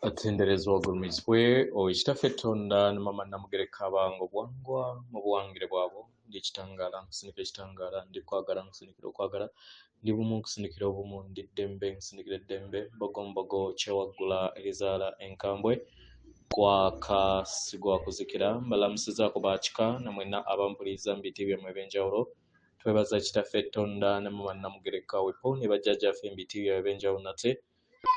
Atenderezwa ogulumizibwe oyitaffe Tonda ne mama namugereka abange obwangwa mu buwangire bwabo ndi ekitangala nkusinika ekitangala ndi kwagala nkusinikira okwagala ndi bumu nkusinikira obumu ndi ddembe nkusinikira eddembe mbogombogo kyewaggula erizaala enkambwe kwakasigwa kuzikira mbalamusizaako baakika namwena abampuliriza mu biti byammwe ebyenjawulo twebaza kitaffe Tonda ne mama namugereka wepo ne bajjajjaffe mu biti byabwe ebyenjawulo nate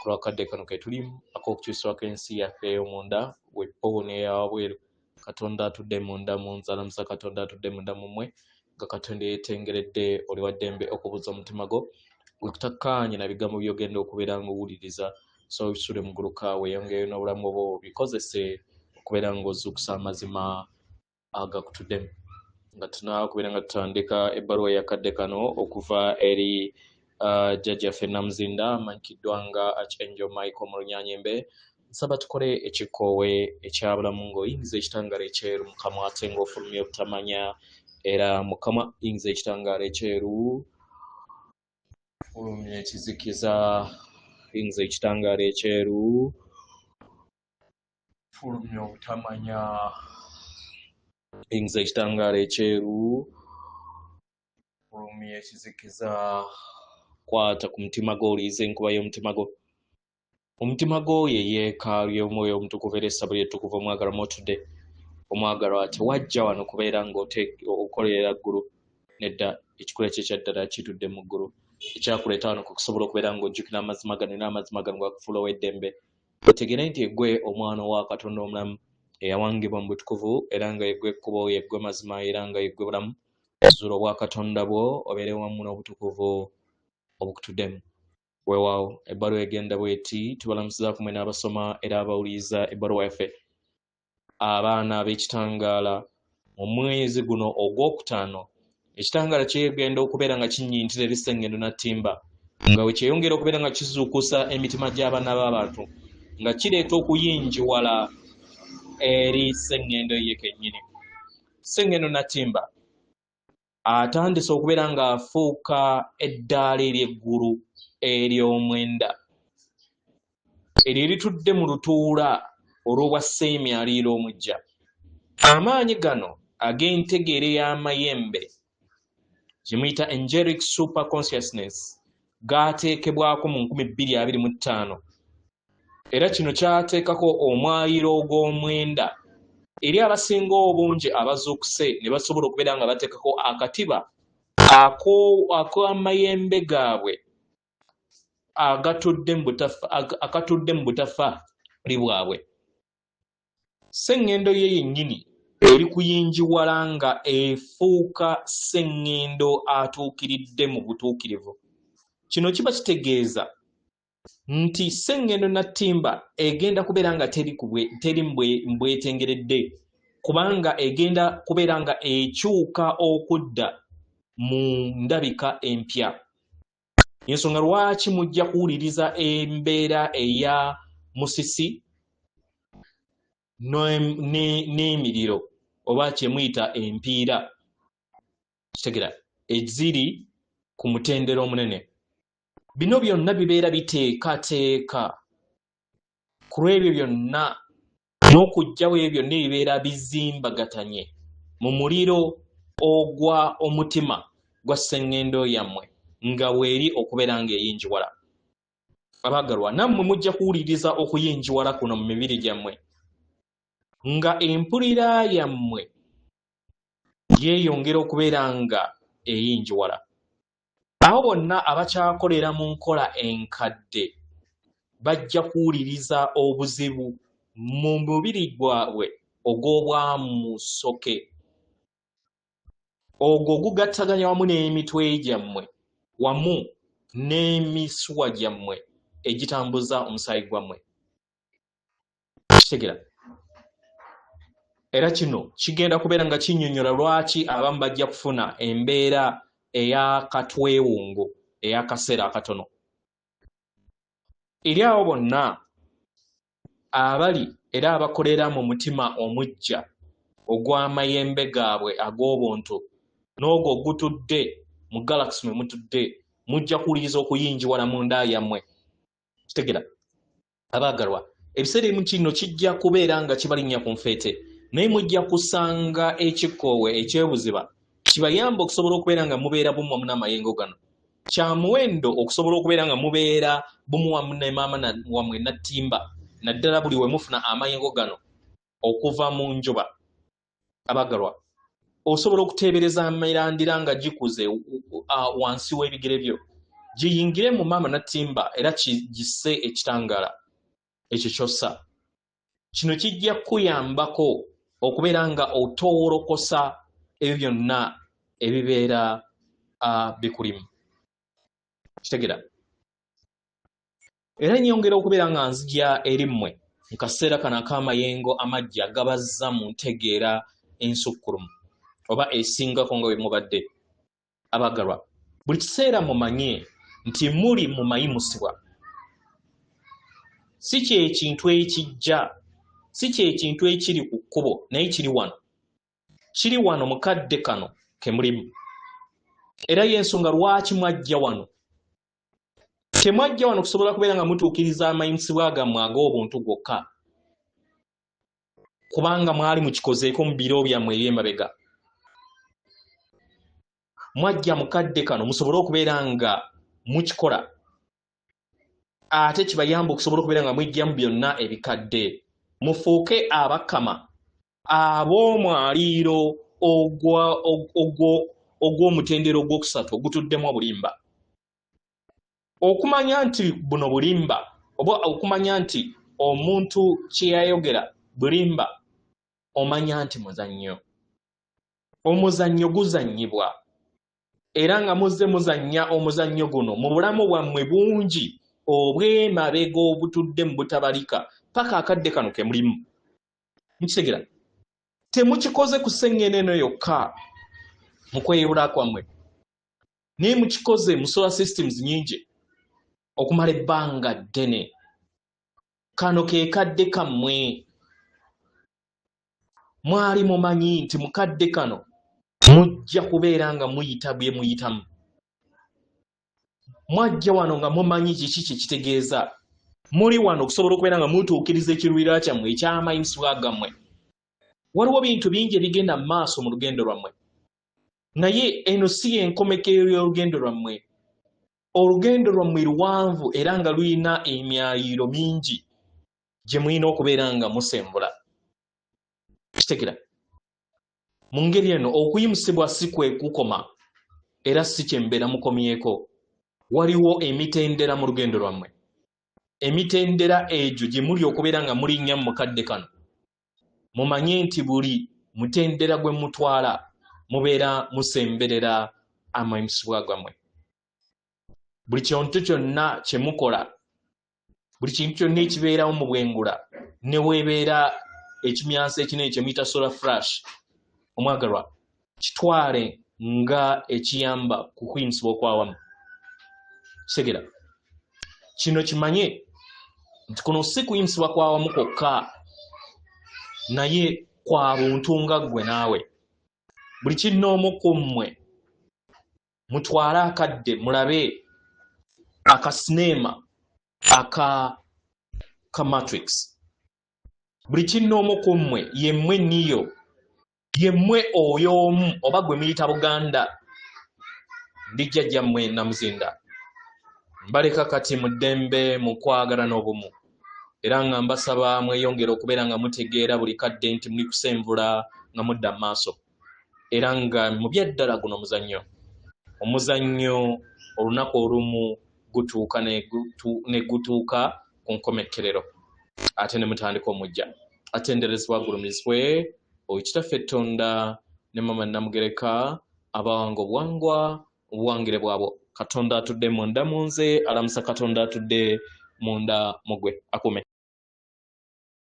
kulwakadde kano ke tulimu ak'okukyusibwako ensi yaffe ey'omunda wepo n'eyawabweru Katonda atudde munda mu nzalamusa Katonda atudde munda mu mmwe nga Katonda yeetengeredde oli wa ddembe okubuuza omutima gwo gwe kutakkaanye na bigambo by'ogenda okubeera ng'owuliriza so bisule mu gguluka weeyongereyo n'obulamu bwo bikozese okubeera ng'ozuukusa amazima agakutuddemu nga tunakubeera nga tutandika ebbaluwa yakadde kano okuva eri jjajjaffe Namuzinda amanyikiddwa nga Archangel Michael mu Lunyanyembe nsaba tukole ekikoowe ekyabulamu ng'oyingiza ekitangaala ekyeru mu kamwa ate ng'ofulumya obutamanya era Mukama yingiza ekitangaala ekyeru fulumya ekizikiza yingiza ekitangaala ekyeru fulumya obutamanya yingiza ekitangaala ekyeru fulumya ekizikiza kwata ku mutima gwo oliiza enkuba y'omutima gwo omutima gwo ye yeekaalu y'omwoyo omutukuvu era essabo ly'ettukuvu omwagalwa mw'otudde omwagalwa tewajja wano kubeera ng'okolerera ggulu nedda ekikula kye kyaddala kitudde mu ggulu ekyakuleeta wano kukusobola okubeera ng'ojjukira amazima gano era amazima gano gakufuula ow'eddembe otegere nti eggwe omwana wa Katonda omulamu eyawangibwa mu butukuvu era nga yeggwe ekkubo yeggwe mazima era nga yeggwe bulamu zuula obwa Katonda bwo obeere wamu n'obutukuvu obukutuddemu weewaawo ebbaluwa egenda bweti tubalamusizaako mwe n'abasoma era abawuliriza ebbaluwa yaffe abaana ab'ekitangaala mu mwezi guno ogwokutaano ekitangaala kyegenda okubeera nga kinnyintira eri Ssengendo Nattimba nga we kyeyongera okubeera nga kizuukusa emitima gy'abaana b'abantu nga kireeta okuyingiwala eri Ssengendo ye kennyini. Ssengendo Nattimba atandise okubeera ng'afuuka eddaala ery'eggulu ery'omwenda eryo eritudde mu lutuula olw'obwa sseemyaliiro omujja. Amaanyi gano ag'entegeere y'amayembe gye muyita angelic super consciousness gaateekebwako mu 2025 era kino kyateekako omwayiro ogw'omwenda eri abasinga obungi abazuukuse ne basobola okubeera nga bateekako akatiba ak'amayembe gaabwe akatudde mu butafaali bwabwe. Ssengendo ye yennyini eri kuyingiwala nga efuuka Ssengendo atuukiridde mu butuukirivu. Kino kiba kitegeeza nti Ssengendo Nattimba egenda kubeera nga teri mbwetengeredde kubanga egenda kubeera nga ekyuka okudda mu ndabika empya. Ensonga lwaki mujja kuwuliriza embeera eya musisi n'emiriro oba kyemuyita empiira kitegera eziri ku mutendera omunene. Bino byonna bibeera biteekateeka ku lw'ebyo byonna n'okugjawo ebyo byonna ebibeera bizimbagatanye mu muliro ogwa omutima gwa Ssengendo yammwe nga weeri okubeera ng'eyingiwala. Abaagalwa nammwe mujja kuwuliriza okuyingiwala kuno mu mibiri gyammwe nga empulira yammwe yeeyongera okubeera nga eyingiwala. Abo bonna abakyakolera mu nkola enkadde bajja kuwuliriza obuzibu mu mubiri gwabwe ogw'obwamusoke ogwo gugattaganya wamu n'emitwe gyammwe wamu n'emisuwa gyammwe egitambuza omusaayi gwammwe. Kitegera era kino kigenda kubeera nga kinnyonnyola lwaki abamu bajja kufuna embeera ey'akatwewungo ey'akaseera akatono. Eri abo bonna abali era abakolera mu mutima omujja ogw'amayembe gaabwe ag'obuntu n'ogwo ogutudde mu galaxy mwe mutudde mujja kuwuliriza okuyingiwala mu nda yammwe. Kitegera abaagalwa ebiseera ebimu kino kijja kubeera nga kibalinnya ku nfeete naye mujja kusanga ekikoowe ekyebuziba kibayamba okusobola okubeera nga mubeera bumu wamu n'amayengo gano. Kya muwendo okusobola okubeera nga mubeera bumu wamu ne maama wammwe Nattimba naddala buli we mufuna amayengo gano okuva mu njuba. Abagalwa, osobola okuteebereza emirandira nga gikuze wansi w'ebigere byo, giyingire mu maama Nattimba era gisse ekitangaala ekyo kyossa. Kino kijja kuyambako okubeera nga otoowolokosa ebyo byonna ebibeera bikulimu. Kitegera. Era nyongera okubeera nga nzija eri mmwe mu kaseera kano ak'amayengo amaggi agabazza mu ntegeera ensukkulumu oba esingako nga bwe mubadde. Abagalwa, buli kiseera mumanye nti muli mu mayimusibwa. Si kyekintu ekijja, si kyekintu ekiri ku kkubo naye kiri wano. Kiri wano mu kadde kano ke mulimu. Era y'ensonga lwaki mwajja wano. Temwajja wano kusobola kubeera nga mutuukiriza amayimusibwa gammwe ag'obuntu gwokka, kubanga mwali mukikozeeko mu biro byammwe eby'emabega. Mwajja mu kadde kano musobole okubeera nga mukikola, ate kibayamba okusobola okubeera nga mwigyamu byonna ebikadde. Mufuuke abakama ab'omwaliiro ogw'omutendero ogwokusatu ogutuddemu obulimba. Okumanya nti buno bulimba oba okumanya nti omuntu kye yayogera bulimba, omanya nti muzannyo. Omuzannyo guzannyibwa era nga muzze muzannya omuzannyo guno mu bulamu bwammwe bungi obw'emabega obutudde mu butabalika paka akadde kano ke mulimu. Mukitegera? Temukikoze ku sseŋŋene eno yokka mu kweyubula kwammwe, naye mukikoze mu solar systems nyingi okumala ebbanga ddene. Kano ke kadde kammwe. Mwali mumanyi nti mu kadde kano mujja kubeera nga muyita bye muyitamu. Mwajja wano nga mumanyi kiki kye kitegeeza. Muli wano okusobola okubeera nga mutuukiriza ekiruubirirwa kyammwe eky'amayimusibwa gammwe. Waliwo bintu bingi ebigenda mu maaso mu lugendo lwammwe, naye eno si y'enkomekero y'olugendo lwammwe. Olugendo lwammwe luwanvu era nga luyina emyayiro mingi gye mulina okubeera nga musembula. Kitegera? Mu ngeri eno okuyimusibwa si kwe kukoma era si kye mbeera mukomyeko. Waliwo emitendera mu lugendo lwammwe. Emitendera egyo gye muli okubeera nga mulinnya mu kadde kano, mumanye nti buli mutendera gwe mutwala mubeera musemberera amayimusibwa gammwe. Buli kintu kyonna kye mukola, buli kintu kyonna ekibeerawo mu bwengula, ne weebeera ekimyanso ekinene kye muyita solar flash, omwagalwa, kitwale nga ekiyamba ku kuyimusibwa okwawamu. Kitegera? Kino kimanye nti kuno si kuyimusibwa kwawamu kwokka, naye kwa buntu nga ggwe naawe. Buli kinnoomu ku mmwe mutwale akadde mulabe akasineema aka Matrix. Buli kinnoomu ku mmwe yemmwe niyo, yemmwe oyo omu oba gwe muyita Buganda. Ndi jjajjammwe Namuzinda. Mbaleka kati mu ddembe mu kwagala n'obumu. Era nga mbasaba mweyongera okubeera nga mutegeera buli kadde nti muli kusenvula nga mudda mu maaso. Era nga mu byaddala guno muzannyo. Omuzannyo olunaku olumu gutuuka ne gutuuka ku nkomekerero. Ate ne mutandika omujja. Atenderezebwa agulumizibwe Owekitaffe Tonda ne Mama Namugereka abawanga obuwangwa obuwangire bwabo. Katonda atudde munda mu nze, alamusa Katonda atudde munda mu gwe. Akume.